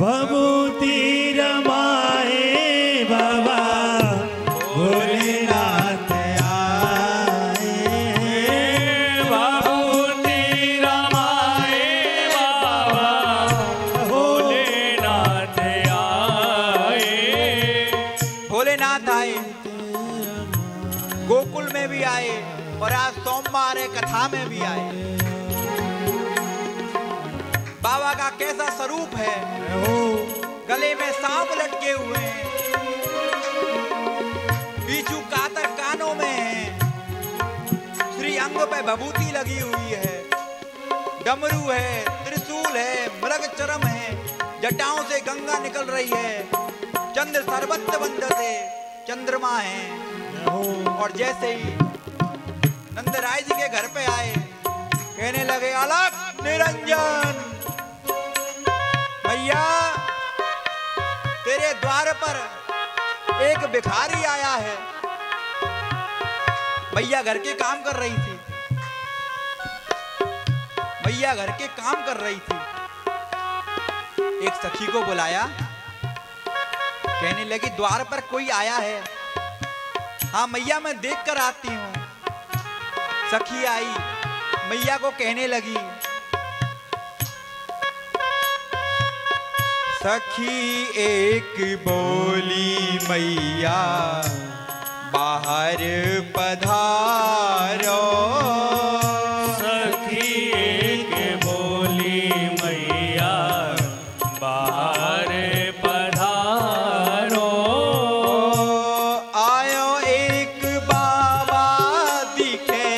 भभूति रमाए बाबा भोलेनाथ आए। भभूति रमाए बाबा भोलेनाथ आए। भोलेनाथ आए, गोकुल में भी आए और आज सोमवार है, कथा में भी आए। बाबा का कैसा स्वरूप है, गले में सांप लटके हुए हैं, बीचू कातर कानों में है, श्री अंग पे भभूति लगी हुई है, डमरू है, त्रिशूल है, मृग चरम है, जटाओं से गंगा निकल रही है, चंद्र सर्वत्र वंदते चंद्रमा है। और जैसे ही नंदराय जी के घर पे आए, कहने लगे अलग निरंजन, भैया तेरे द्वार पर एक भिखारी आया है। भैया घर के काम कर रही थी, भैया घर के काम कर रही थी। एक सखी को बुलाया, कहने लगी द्वार पर कोई आया है। हाँ मैया मैं देख कर आती हूँ। सखी आई, मैया को कहने लगी, सखी एक बोली मैया बाहर पधारो। सखी एक बोली मैया बाहर पधारो। आयो एक बाबा दिखे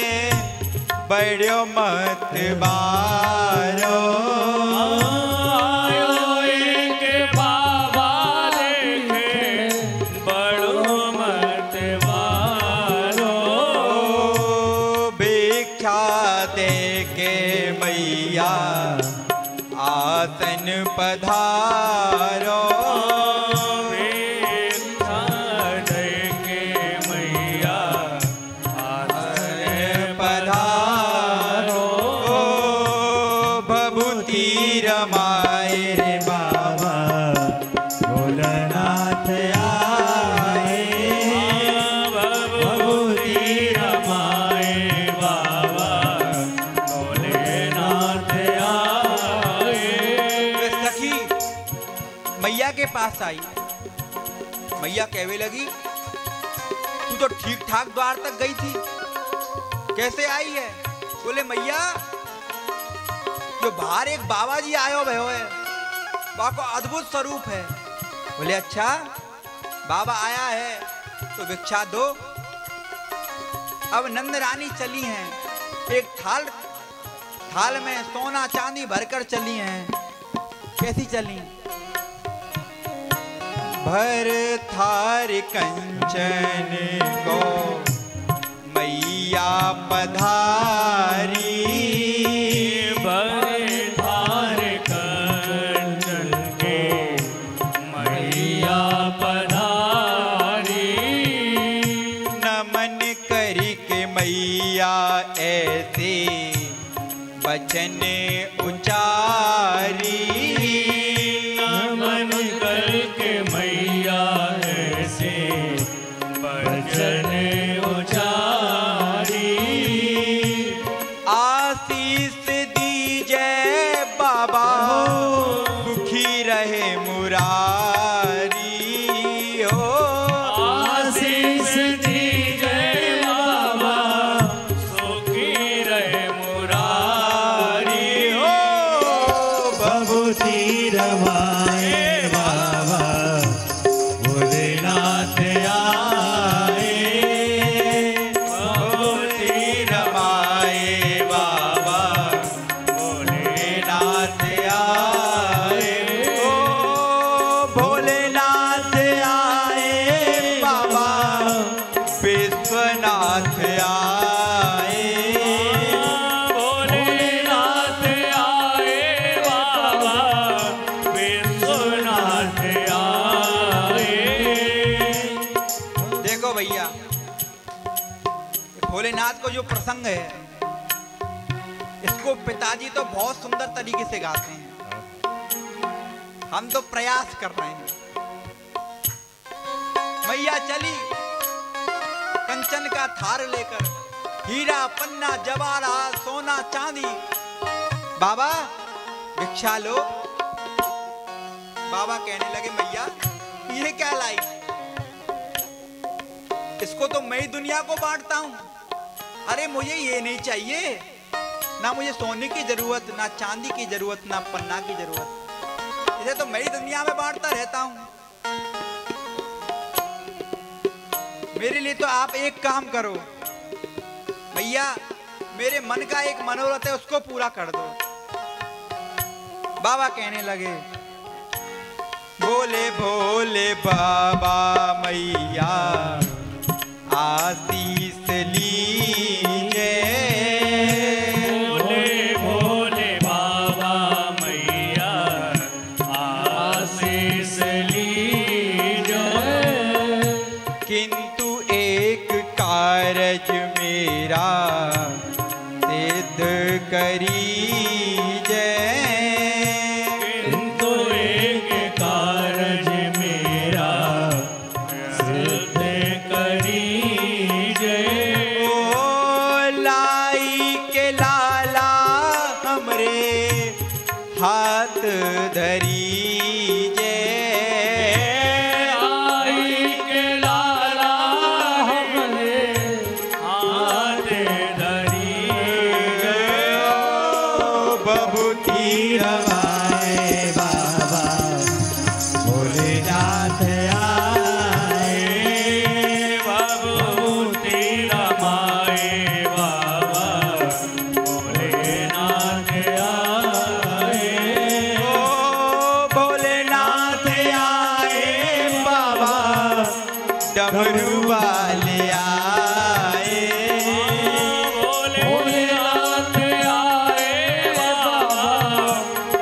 बड़ो मत बारो। आसन पधारो, के मैया आसन पधारो। भभूति रमाए रे बाबा भोलेनाथ आए। भभूति रमाए बाबा भोलेनाथ मैया के पास आई। मैया कहने लगी, तू तो ठीक ठाक द्वार तक गई थी, कैसे आई है? बोले मैया जो बाहर एक बाबा जी आयो भयो है, बाबा को अद्भुत स्वरूप है। बोले अच्छा बाबा आया है तो भिक्षा दो। अब नंद रानी चली हैं, एक थाल में सोना चांदी भरकर चली हैं। कैसी चली? भर थार कंचन को मैया पधारी। भर थार कंचन के मैया पधारी। नमन करी के मैया ऐसे वचन उचारी। नमन करके मैया ऐसे वचन उचारी। आशीष दीजे बाबा सुखी रहे मुरारी हो। आशीष दीजे बाबा सुखी रहे मुरारी हो। भभूति रमाए बाबा भोलेनाथ आए। भभूति रमाए बाबा भोलेनाथ आए। ओ भोलेनाथ आए बाबा विश्वनाथ आए। भोलेनाथ आए बाबा को जो प्रसंग है, इसको पिताजी तो बहुत सुंदर तरीके से गाते हैं, हम तो प्रयास कर रहे हैं। मैया चली कंचन का थार लेकर, हीरा पन्ना जवाहरात सोना चांदी। बाबा भिक्षा लो। बाबा कहने लगे मैया ये क्या लाई, इसको तो मैं ही दुनिया को बांटता हूं। अरे मुझे ये नहीं चाहिए, ना मुझे सोने की जरूरत, ना चांदी की जरूरत, ना पन्ना की जरूरत, इसे तो मैं ही दुनिया में बांटता रहता हूं। मेरे लिए तो आप एक काम करो भैया, मेरे मन का एक मनोरथ है उसको पूरा कर दो। बाबा कहने लगे भोले भोले बाबा मैया आशीष लीजिए। भोले भोले बाबा मैया आशीष लीजिए। किंतु एक कारज मेरा सिद्ध करीजे। किंतु एक कारज मेरा सिद्ध करीजे। ओ लाई के लाला हमरे हाथ धरीजे। आई के लाला हमरे हाथ धरीजे। ओ बबूती रवाए बाबा भोलेनाथ आए। बबूती रमाए बाबा भोलेनाथ आए। ओ भोलेनाथ आए बाबा, डमरू वाले आए। भोलेनाथ आए बाबा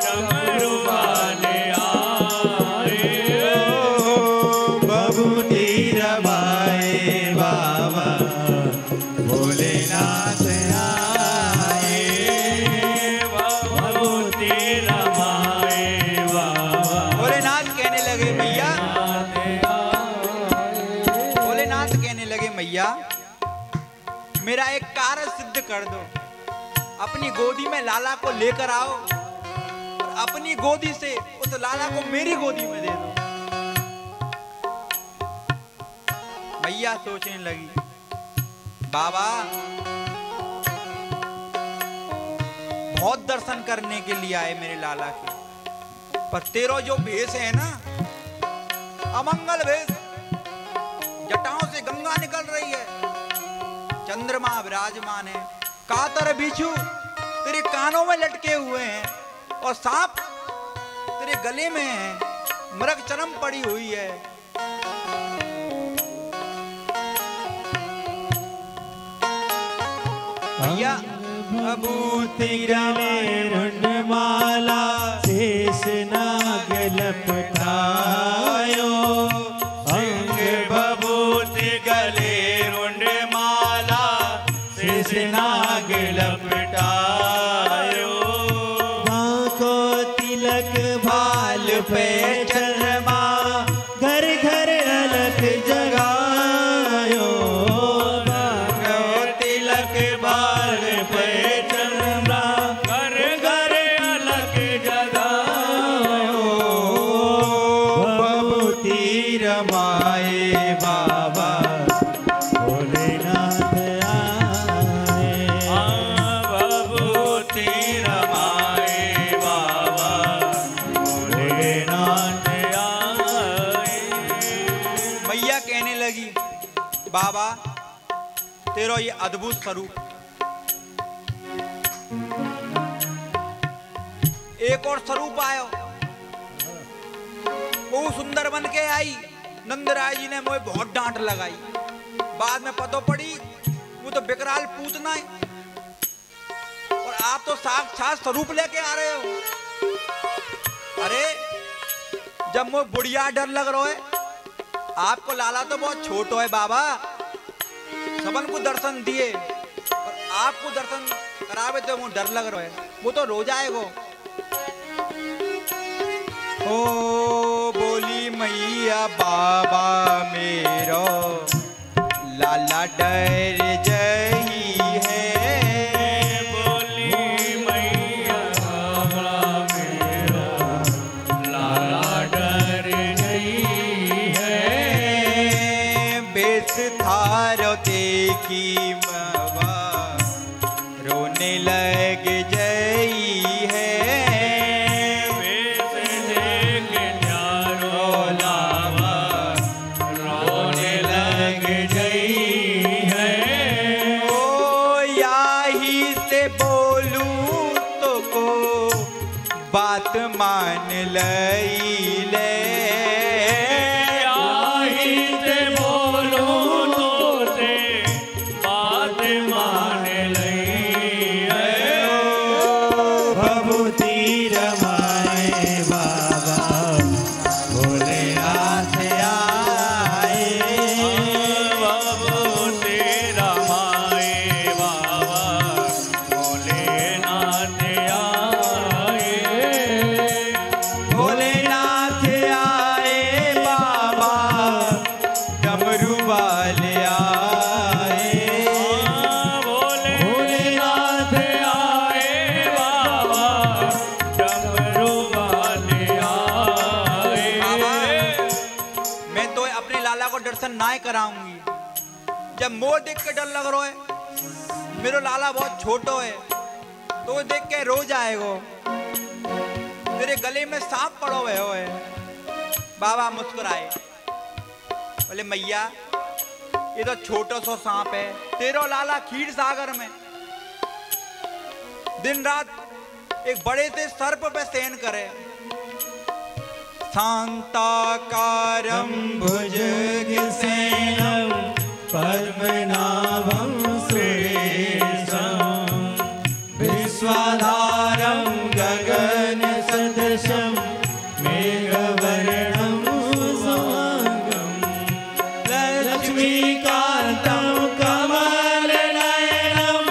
डमरू वाले आए। ओ बबूती रवाए बाबा भोलेनाथ आए। बबूती रमाए बाबा भोलेनाथ कहने लगे भैया, भोलेनाथ कहने लगे मैया मेरा एक कार्य सिद्ध कर दो। अपनी गोदी में लाला को लेकर आओ और अपनी गोदी से उस लाला को मेरी गोदी में दे दो। मैया सोचने लगी बाबा बहुत दर्शन करने के लिए आए मेरे लाला के, पर तेरा जो भेष है ना अमंगल भेष, जटाओं से गंगा निकल रही है, चंद्रमा विराजमान है, कातर बिच्छू तेरे कानों में लटके हुए हैं और सांप तेरे गले में है, मृग चरम पड़ी हुई है। भैया बबूती रवाए रुंडमाला शेष नाग लपटायो। अंग बबूती गले रुंडमाला शेष नाग लपटायो। माँ को तिलक भाल पे चंद्रमा, घर घर अलख जगायो। तिलक बाल पे चंद्रमा, घर घर अलग जगायो। बबूती रमाए बाबा भोलेनाथ आए। बबूती रमाए बाबा भोलेनाथ आए। मैया कहने लगी बाबा तेरा ये अद्भुत स्वरूप, एक और स्वरूप आयो, वो सुंदर बन के आई। नंदराय जी ने मुझे बहुत डांट लगाई, बाद में पता पड़ी वो तो विकराल पूतना है और आप तो साक्षात स्वरूप लेके आ रहे हो। अरे जब मुझे बुढ़िया डर लग रहा है, आपको लाला तो बहुत छोटो है बाबा, सबन को दर्शन दिए आपको दर्शन करावे तो वो डर लग रहा है, वो तो रो जाएगो। ओ बोली मैया बाबा मेरो लाला डर जही है, बोली मैया बाबा मेरा लाला डर गई है। बेस थारो देखी मवा रोने लग जई है, बेस देख न्यारो लावा रोने लग गई है। ओ याही से बोलूं तो को बात मान लई ले, आई ते बोलो तो ते बात मान लई है। भभूति रमाए बाबा भोलेनाथ आए, बाबू तेरा माए बाबा भोलेनाथ आए। भोलेनाथ आए बाबा डमरू वाले आए, भोलेनाथ आए बाबा डमरू वाले आए। बाबा मैं तो अपने लाला को दर्शन ना कराऊंगी। जब मोर देख के डर लग रहा है, मेरा लाला बहुत छोटो है तो वो देख के रो जाएगो। तेरे गले में सांप पड़ो हुए हो है। बाबा मुस्कुराए, बोले मैया ये तो छोटो सो सांप है, तेरो लाला खीर सागर में दिन रात एक बड़े से सर्प पे शयन करे। शांताकारं भुजगसेनं पद्मनाभं सुरेशं, विश्वाधारं गगनसदृशं मेघवर्णं शुभांगं, लक्ष्मीकान्तं कमलनयनं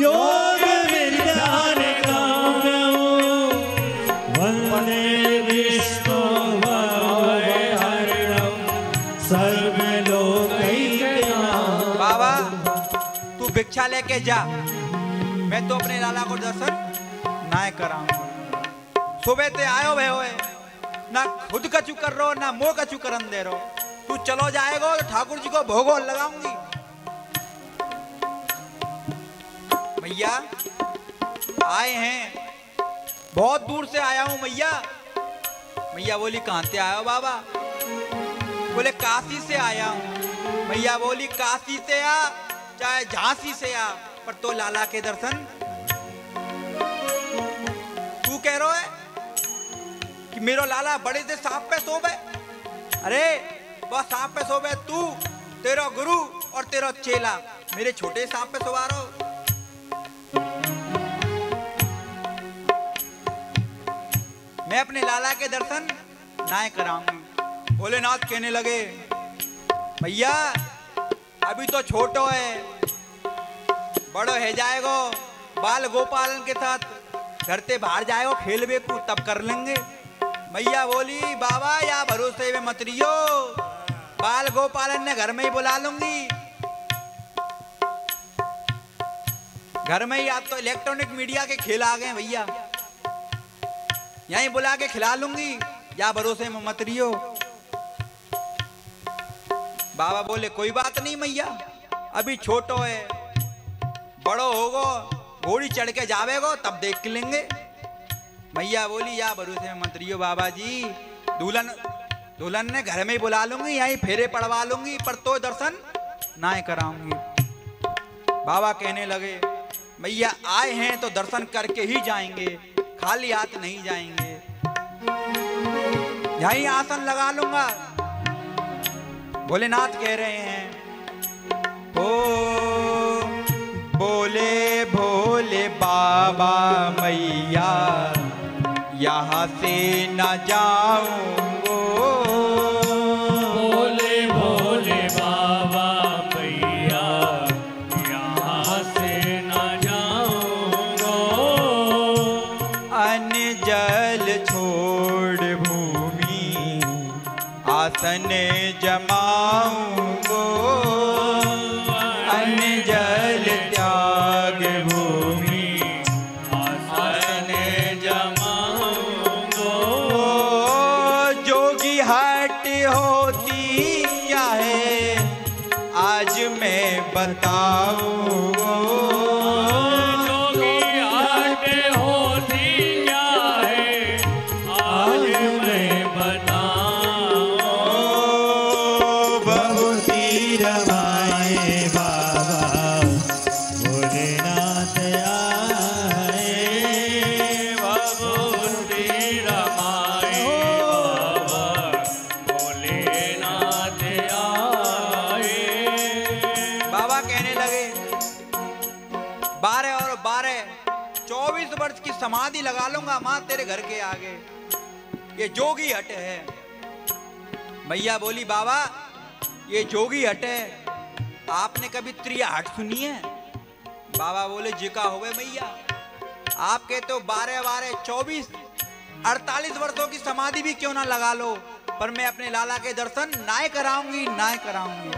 योगविद्यारकामं, वन्दे विष्णु भवभयहरणं सर्वलोकैकनाथं। बाबा तू भिक्षा लेके जा, मैं तो अपने लाला को दर्शन ना कराऊंगा। सुबह ते आयो भे होए, ना खुद कछु कर रो ना मोह कछु करन दे रो। तू चलो जाएगो तो ठाकुर जी को भोगो लगाऊंगी। मैया आए हैं, बहुत दूर से आया हूं मैया। मैया बोली कहां से आए हो बाबा? बोले काशी से आया हूं। मैया बोली काशी से आ चाहे झांसी से आ, पर तो लाला के दर्शन तू कह रहा है कि मेरो लाला बड़े से सांप पे सोवे। अरे वह सांप पे सोवे तू, तेरा गुरु और तेरा चेला मेरे छोटे सांप पे सोवा रहो। मैं अपने लाला के दर्शन ना कराऊंगी। भोलेनाथ कहने लगे भैया अभी तो छोटो है, बड़ो है जाएगो, बाल गोपालन के साथ घर से बाहर जाएगो खेल बेकू तब कर लेंगे। मैया बोली बाबा या भरोसे में मत रियो, बाल गोपालन ने घर में ही बुला लूंगी। घर में ही आप तो इलेक्ट्रॉनिक मीडिया के खेल आ गए भैया, यहीं बुला के खिला लूंगी, या भरोसे में मत रियो। बाबा बोले कोई बात नहीं मैया, अभी छोटो है, बड़ो होगो घोड़ी चढ़ के जावेगो तब देख लेंगे। मैया बोली या भरोसे में मत रियो बाबा जी, दुल्हन ने घर में ही बुला लूंगी, यहीं फेरे पड़वा लूंगी, पर तो दर्शन ना कराऊंगी। बाबा कहने लगे मैया आए हैं तो दर्शन करके ही जाएंगे, खाली हाथ नहीं जाएंगे। यहीं आसन लगा लूंगा। भोलेनाथ कह रहे हैं ओ बोले भोले बाबा मैया यहाँ से न जाऊंगो। भोले भोले बाबा भैया यहाँ से न आसन जमाऊंगो अन्न जल त्याग भूमि आसन जमाऊंगो जोगी हट होती क्या है आज मैं बताऊंगो जोगी हट होती क्या है आज मैं बताऊं बहुत ही रमाए बाबा भोलेनाथ आए भगवती रमाए बाबा भोलेनाथ आए। बाबा कहने लगे 12 और 12 24 वर्ष की समाधि लगा लूंगा मां तेरे घर के आगे। ये जोगी हट है। मैया बोली बाबा ये जोगी हट है, आपने कभी त्रिया हट सुनी है? बाबा बोले जिका होवे मैया, आप कहते हो 12 12 24 48 वर्षों की समाधि भी क्यों ना लगा लो, पर मैं अपने लाला के दर्शन नाय कराऊंगी नाय कराऊंगी।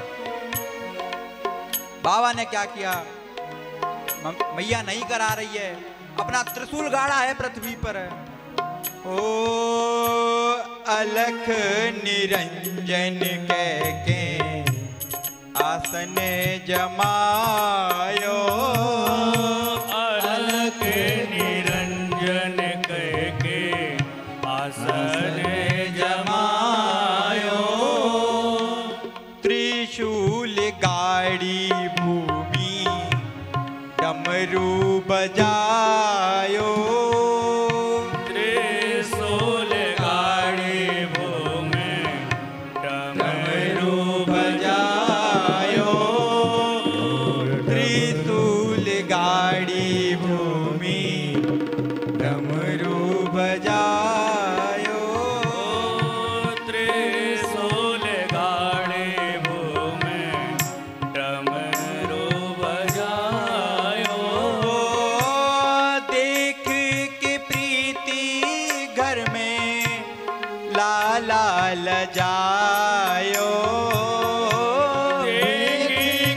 बाबा ने क्या किया, मैया नहीं करा रही है, अपना त्रिशूल गाड़ा है पृथ्वी पर। ओ अलख निरंजन कह के आसन जमायो अलख निरंजन कह के आसन जमायो त्रिशूल गाड़ी भूमि डमरू बजायो त्रिशूल गाड़ी भूमि डमरू बजायो त्रिशूल गाड़ी भूमि डमरू बजायो त्रिशूल गाड़ी भूमि डमरू बजायो देख के प्रीति घर में लाला लजायो देख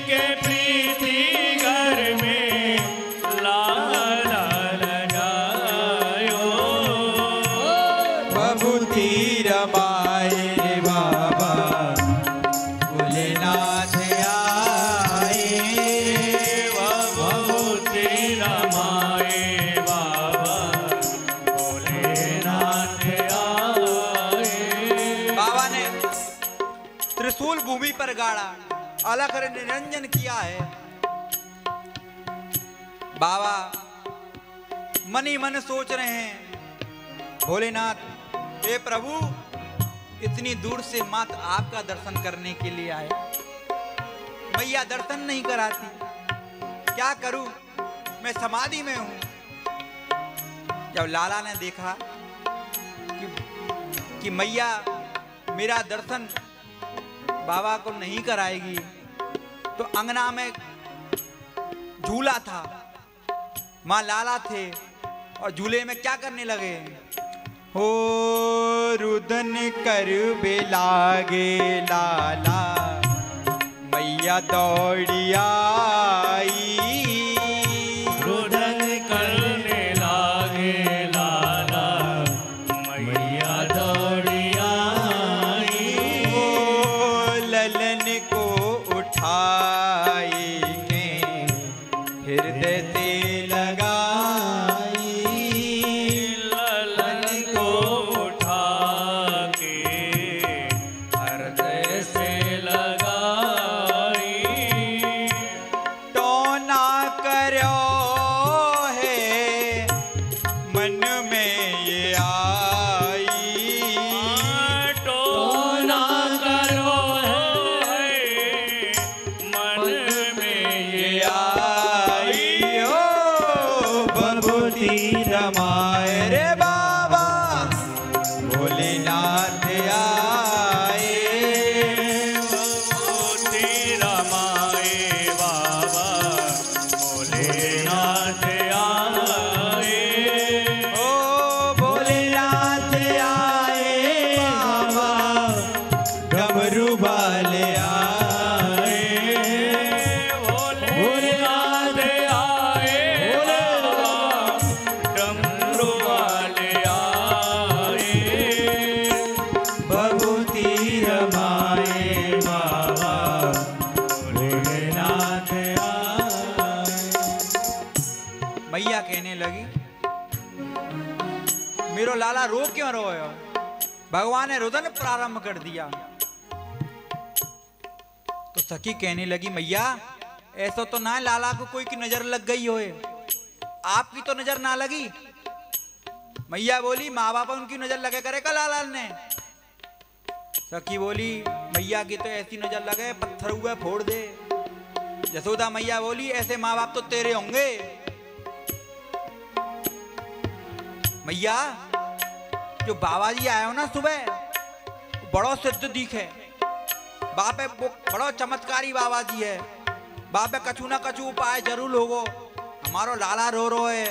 के प्रीति घर में लाला लजायो बबूती रमाए बाबा भोलेनाथ आए भगवती रमाए बाबा भोलेनाथ आए। बाबा ने त्रिशूल भूमि पर गाड़ा, अलख निरंजन किया है। बाबा मन ही मन सोच रहे हैं, भोलेनाथ हे प्रभु इतनी दूर से मात्र आपका दर्शन करने के लिए आए, मैया दर्शन नहीं कराती, क्या करूं, मैं समाधि में हूं। जब लाला ने देखा कि मैया मेरा दर्शन बाबा को नहीं कराएगी, तो अंगना में झूला था, मां लाला थे और झूले में क्या करने लगे, हो रुदन कर बेलागे लाला मैया दौड़ी आई रुदन करने लागे लाला मैया दौड़ी आई ओ ललन को उठाई के हृदय से लगाई ललन को उठा के हृदय से लगाई टोना करो है मन में ये आई भगवान ने रुदन प्रारंभ कर दिया। तो सखी कहने लगी, मैया ऐसा तो ना लाला को कोई की नजर लग गई होए, आपकी तो नजर ना लगी। मैया बोली, माँ बाप उनकी नजर लगे करेगा लाला ने। सखी बोली, मैया की तो ऐसी नजर लगे पत्थर हुए फोड़ दे। यशोदा मैया बोली, ऐसे माँ बाप तो तेरे होंगे। मैया जो बाबा जी आए हो ना सुबह, बड़ो सिद्ध दिखे। बाप है वो बड़ो चमत्कारी बाबा जी है। बाप है कछु ना कछु उपाय जरूर होगो। हमारो लाला रो रो है,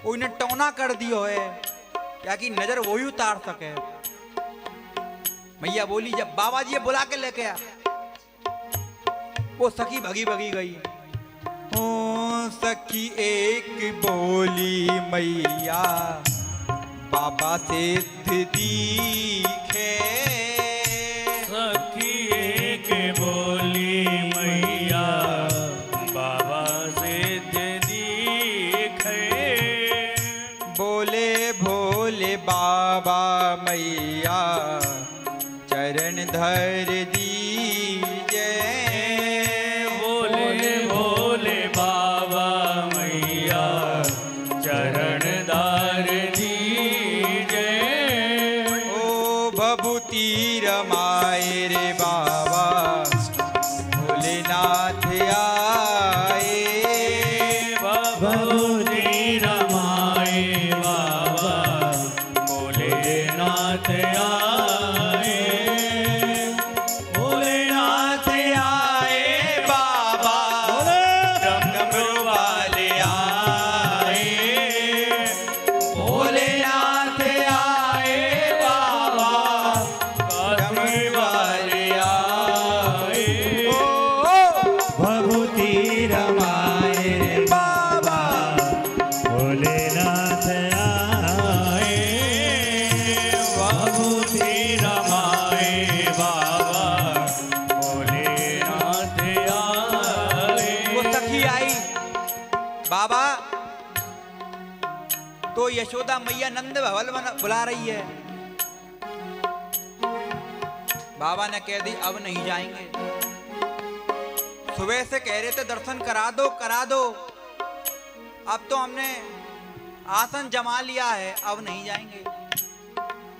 कोई ने टोना कर दियो है, क्या कि नजर वही उतार सके। मैया बोली, जब बाबा जी बुला के लेके आ। वो सखी भगी भगी गई। ओ सखी एक बोली, मैया बाबा सिद्ध दिखे। सखी एक बोली, मैया बाबा सिद्ध दिखे। बोले भोले बाबा मैया चरण धर दीजे। बोले भोले बाबा मैया चरण धार दीजे। ओ भभूति रमाए रे बाबा भोलेनाथ आए। भभूति रमाए बाबा भोलेनाथ आए। भोलेनाथ आए बाबा डमरू वाले आए। भोलेनाथ आए बाबा डमरू वाले आए। भभूति रमाए रे बाबा भोलेनाथ आए। भभूति रमाए बाबा भोलेनाथ आए। वो सखी आई बाबा, तो यशोदा मैया नंद भवन बुला रही है। बाबा ने कह दी, अब नहीं जाएंगे। सुबह से कह रहे थे दर्शन करा दो करा दो, अब तो हमने आसन जमा लिया है, अब नहीं जाएंगे।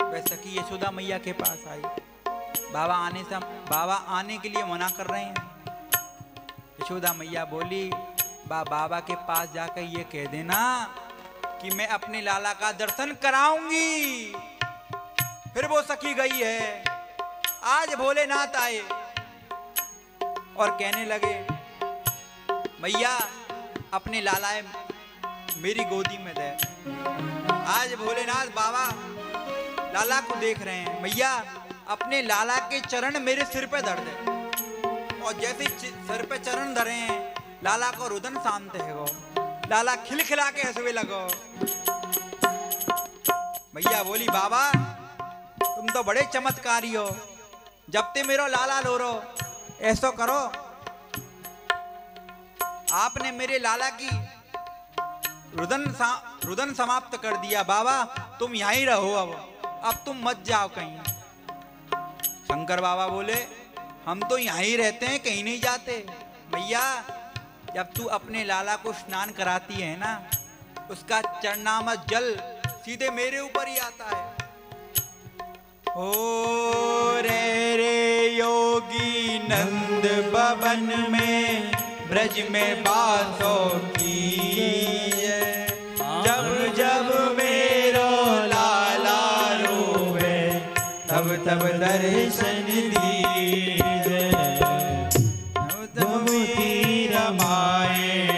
वह सखी यशोदा मैया के पास आई। बाबा आने के लिए मना कर रहे हैं। यशोदा मैया बोली, बाबा के पास जाकर ये कह देना कि मैं अपने लाला का दर्शन कराऊंगी। फिर वो सखी गई है। आज भोलेनाथ आए और कहने लगे, मैया अपने लाला मेरी गोदी में दे। आज भोलेनाथ बाबा लाला को देख रहे हैं। मैया अपने लाला के चरण मेरे सिर पे धर दे। और जैसे सिर पे चरण धरे हैं, लाला को रुदन शांत है गो। लाला खिलखिला के हंसवे लगो। मैया बोली, बाबा तुम तो बड़े चमत्कारी हो, जब ते मेरो लाला लो रो, ऐसो करो आपने मेरे लाला की रुदन समाप्त कर दिया। बाबा तुम यहां ही रहो, अब तुम मत जाओ कहीं। शंकर बाबा बोले, हम तो यहां ही रहते हैं, कहीं नहीं जाते। मैया जब तू अपने लाला को स्नान कराती है ना, उसका चरणामृत जल सीधे मेरे ऊपर ही आता है। ओ रे योगी नंद भवन में ब्रज में बासों की, जब जब मेरो लाला रोवे तब तब दर्शन दीजे। भभूति रमाए